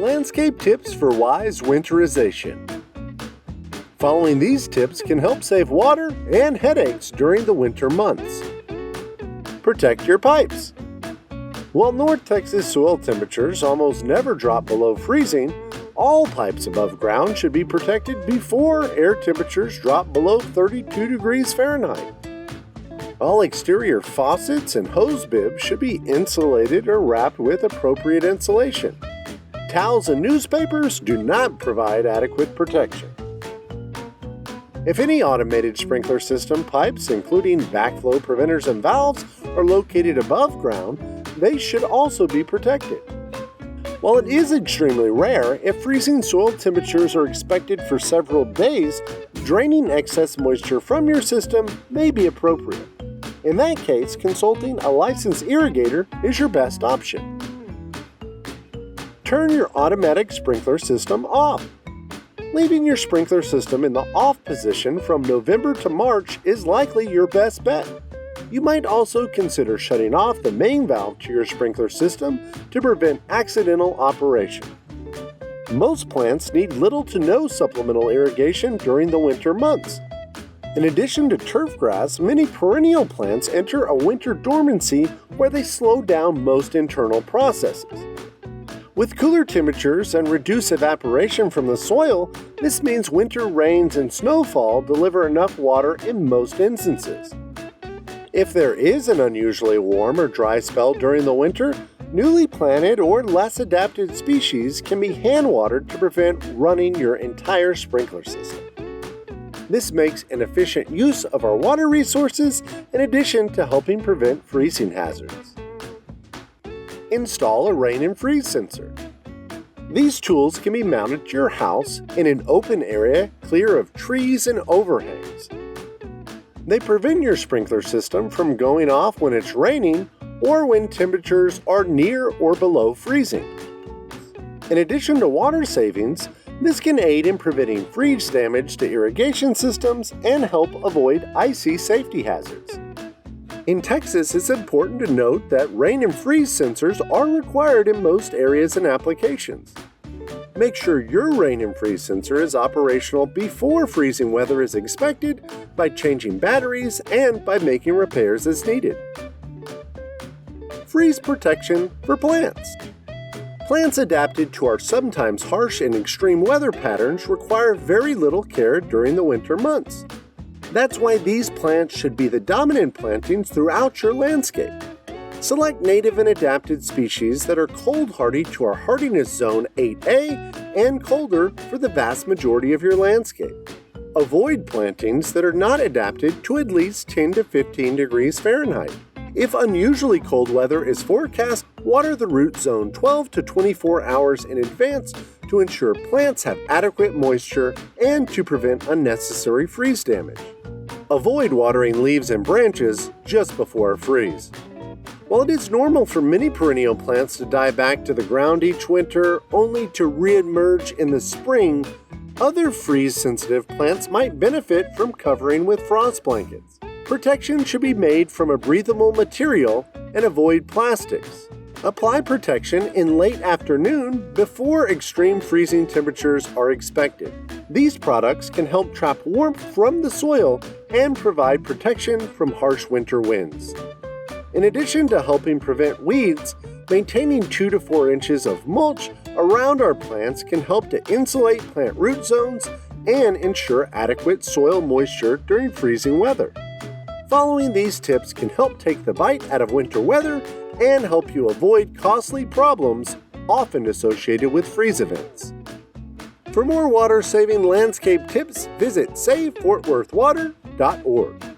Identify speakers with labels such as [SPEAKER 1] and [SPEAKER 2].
[SPEAKER 1] Landscape tips for wise winterization. Following these tips can help save water and headaches during the winter months. Protect your pipes. While North Texas soil temperatures almost never drop below freezing, all pipes above ground should be protected before air temperatures drop below 32 degrees Fahrenheit. All exterior faucets and hose bibs should be insulated or wrapped with appropriate insulation. Towels and newspapers do not provide adequate protection. If any automated sprinkler system pipes, including backflow preventers and valves, are located above ground, they should also be protected. While it is extremely rare, if freezing soil temperatures are expected for several days, draining excess moisture from your system may be appropriate. In that case, consulting a licensed irrigator is your best option. Turn your automatic sprinkler system off. Leaving your sprinkler system in the off position from November to March is likely your best bet. You might also consider shutting off the main valve to your sprinkler system to prevent accidental operation. Most plants need little to no supplemental irrigation during the winter months. In addition to turf grass, many perennial plants enter a winter dormancy where they slow down most internal processes. With cooler temperatures and reduced evaporation from the soil, this means winter rains and snowfall deliver enough water in most instances. If there is an unusually warm or dry spell during the winter, newly planted or less adapted species can be hand-watered to prevent running your entire sprinkler system. This makes an efficient use of our water resources in addition to helping prevent freezing hazards. Install a rain and freeze sensor. These tools can be mounted to your house in an open area clear of trees and overhangs. They prevent your sprinkler system from going off when it's raining or when temperatures are near or below freezing. In addition to water savings, this can aid in preventing freeze damage to irrigation systems and help avoid icy safety hazards. In Texas, it's important to note that rain and freeze sensors are required in most areas and applications. Make sure your rain and freeze sensor is operational before freezing weather is expected by changing batteries and by making repairs as needed. Freeze protection for plants. Plants adapted to our sometimes harsh and extreme weather patterns require very little care during the winter months. That's why these plants should be the dominant plantings throughout your landscape. Select native and adapted species that are cold hardy to our hardiness zone 8A and colder for the vast majority of your landscape. Avoid plantings that are not adapted to at least 10 to 15 degrees Fahrenheit. If unusually cold weather is forecast, water the root zone 12 to 24 hours in advance to ensure plants have adequate moisture and to prevent unnecessary freeze damage. Avoid watering leaves and branches just before a freeze. While it is normal for many perennial plants to die back to the ground each winter only to re-emerge in the spring, other freeze-sensitive plants might benefit from covering with frost blankets. Protection should be made from a breathable material and avoid plastics. Apply protection in late afternoon before extreme freezing temperatures are expected. These products can help trap warmth from the soil and provide protection from harsh winter winds. In addition to helping prevent weeds, maintaining 2 to 4 inches of mulch around our plants can help to insulate plant root zones and ensure adequate soil moisture during freezing weather. Following these tips can help take the bite out of winter weather and help you avoid costly problems often associated with freeze events. For more water-saving landscape tips, visit SaveFortWorthWater.org.